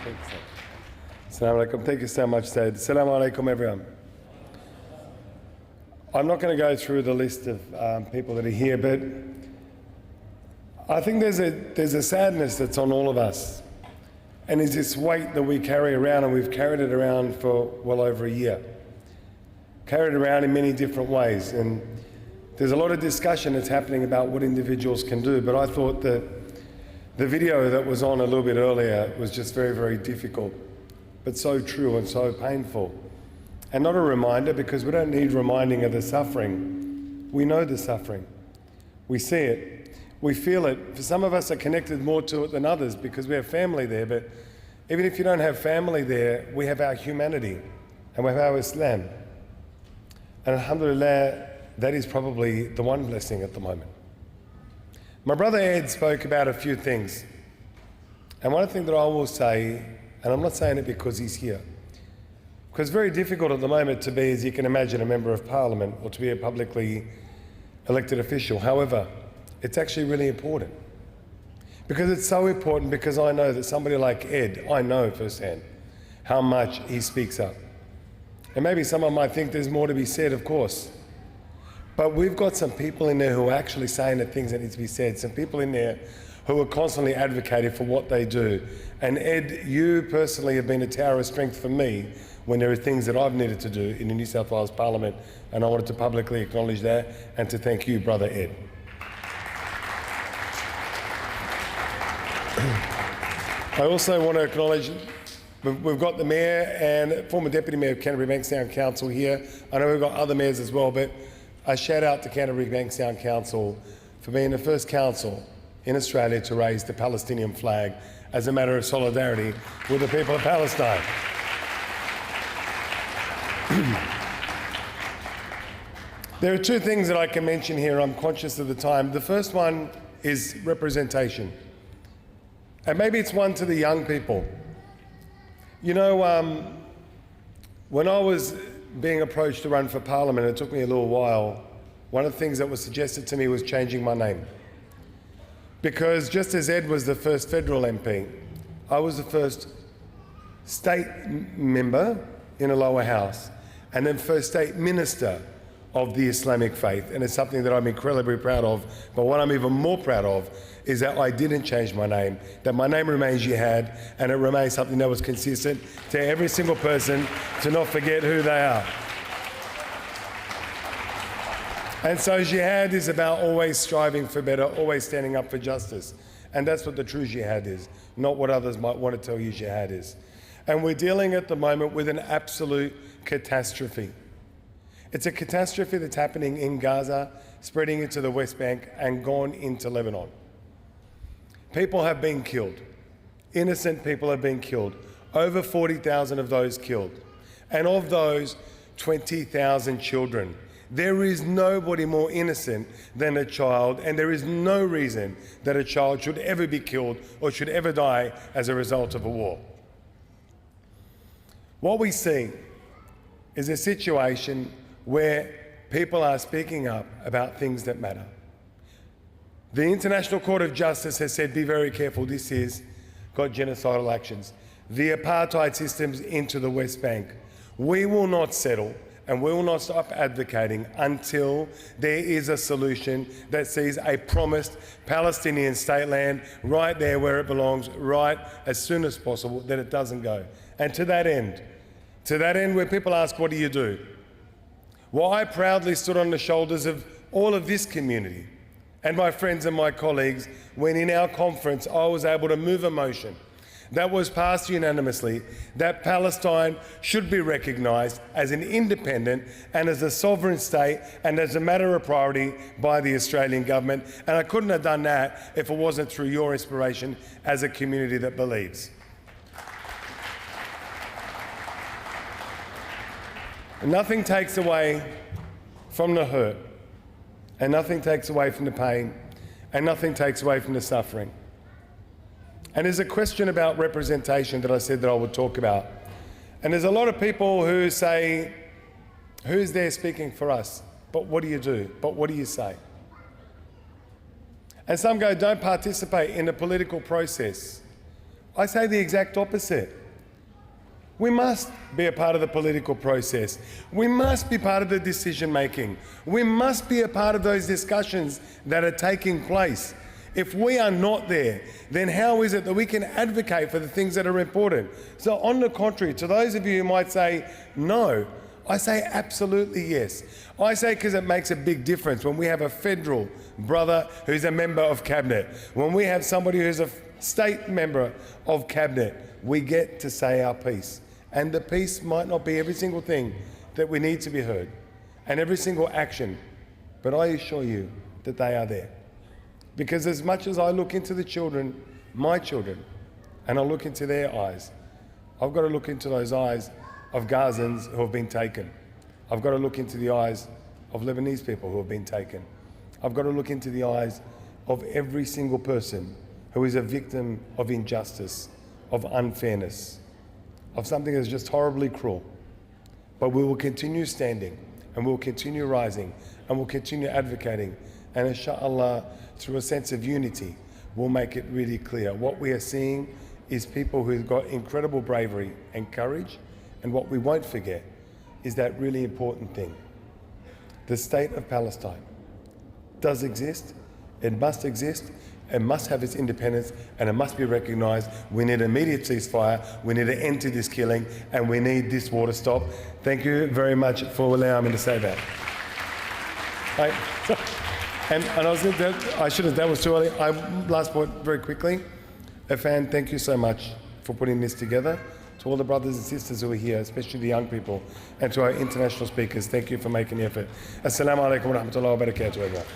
Thank you, sir. Assalamu alaikum. Thank you so much, Said. Assalamu alaikum, everyone. I'm not going to go through the list of people that are here, but I think there's a sadness that's on all of us. And it's this weight that we carry around, and we've carried it around for well over a year. Carried it around in many different ways. And there's a lot of discussion that's happening about what individuals can do, but I thought that the video that was on a little bit earlier was just very, very difficult, but so true and so painful. And not a reminder, because we don't need reminding of the suffering. We know the suffering. We see it. We feel it. For some of us are connected more to it than others because we have family there, but even if you don't have family there, we have our humanity and we have our Islam. And alhamdulillah, that is probably the one blessing at the moment. My brother Ed spoke about a few things. And one thing that I will say, and I'm not saying it because he's here, because it's very difficult at the moment to be, as you can imagine, a member of parliament or to be a publicly elected official. However, it's actually really important. Because it's so important, because I know that somebody like Ed, I know firsthand how much he speaks up. And maybe someone might think there's more to be said, of course. But we've got some people in there who are actually saying the things that need to be said, some people in there who are constantly advocating for what they do. And Ed, you personally have been a tower of strength for me when there are things that I've needed to do in the New South Wales Parliament, and I wanted to publicly acknowledge that and to thank you, Brother Ed. I also want to acknowledge we've got the Mayor and former Deputy Mayor of Canterbury Bankstown Council here. I know we've got other mayors as well, but a shout out to Canterbury Bankstown Council for being the first council in Australia to raise the Palestinian flag as a matter of solidarity with the people of Palestine. There are two things that I can mention here. I'm conscious of the time. The first one is representation. And maybe it's one to the young people. You know, when I was being approached to run for Parliament, it took me a little while. One of the things that was suggested to me was changing my name. Because just as Ed was the first federal MP, I was the first state member in a lower house, and then first state minister of the Islamic faith. And it's something that I'm incredibly proud of. But what I'm even more proud of is that I didn't change my name, that my name remains Jihad, and it remains something that was consistent to every single person to not forget who they are. And so Jihad is about always striving for better, always standing up for justice. And that's what the true Jihad is, not what others might want to tell you Jihad is. And we're dealing at the moment with an absolute catastrophe. It's a catastrophe that's happening in Gaza, spreading into the West Bank and gone into Lebanon. People have been killed. Innocent people have been killed. Over 40,000 of those killed. And of those, 20,000 children. There is nobody more innocent than a child, and there is no reason that a child should ever be killed or should ever die as a result of a war. What we see is a situation where people are speaking up about things that matter. The International Court of Justice has said, be very careful, this is got genocidal actions. The apartheid systems into the West Bank. We will not settle and we will not stop advocating until there is a solution that sees a promised Palestinian state land right there where it belongs, right as soon as possible, that it doesn't go. And to that end where people ask, what do you do? Well, I proudly stood on the shoulders of all of this community and my friends and my colleagues when in our conference I was able to move a motion that was passed unanimously that Palestine should be recognised as an independent and as a sovereign state and as a matter of priority by the Australian government. And I couldn't have done that if it wasn't through your inspiration as a community that believes. Nothing takes away from the hurt, and nothing takes away from the pain, and nothing takes away from the suffering. And there's a question about representation that I said that I would talk about. And there's a lot of people who say, who's there speaking for us? But what do you do? But what do you say? And some go, don't participate in the political process. I say the exact opposite. We must be a part of the political process. We must be part of the decision making. We must be a part of those discussions that are taking place. If we are not there, then how is it that we can advocate for the things that are important? So on the contrary, to those of you who might say no, I say absolutely yes. I say because it makes a big difference when we have a federal brother who's a member of cabinet, when we have somebody who's a state member of cabinet, we get to say our piece. And the piece might not be every single thing that we need to be heard and every single action, but I assure you that they are there. Because as much as I look into the children, my children, and I look into their eyes, I've got to look into those eyes of Gazans who have been taken. I've got to look into the eyes of Lebanese people who have been taken. I've got to look into the eyes of every single person who is a victim of injustice, of unfairness, of something that's just horribly cruel. But we will continue standing, and we'll continue rising, and we'll continue advocating, and inshallah, through a sense of unity, we'll make it really clear. What we are seeing is people who've got incredible bravery and courage, and what we won't forget is that really important thing. The state of Palestine does exist, it must exist, it must have its independence, and it must be recognised. We need an immediate ceasefire, we need an end to this killing, and we need this war to stop. Thank you very much for allowing me to say that. And I was I should have, that was too early. Last point, very quickly. IFAM, thank you so much for putting this together. To all the brothers and sisters who are here, especially the young people, and to our international speakers, thank you for making the effort. Assalamu alaikum wa rahmatullahi wa barakatuh, everyone.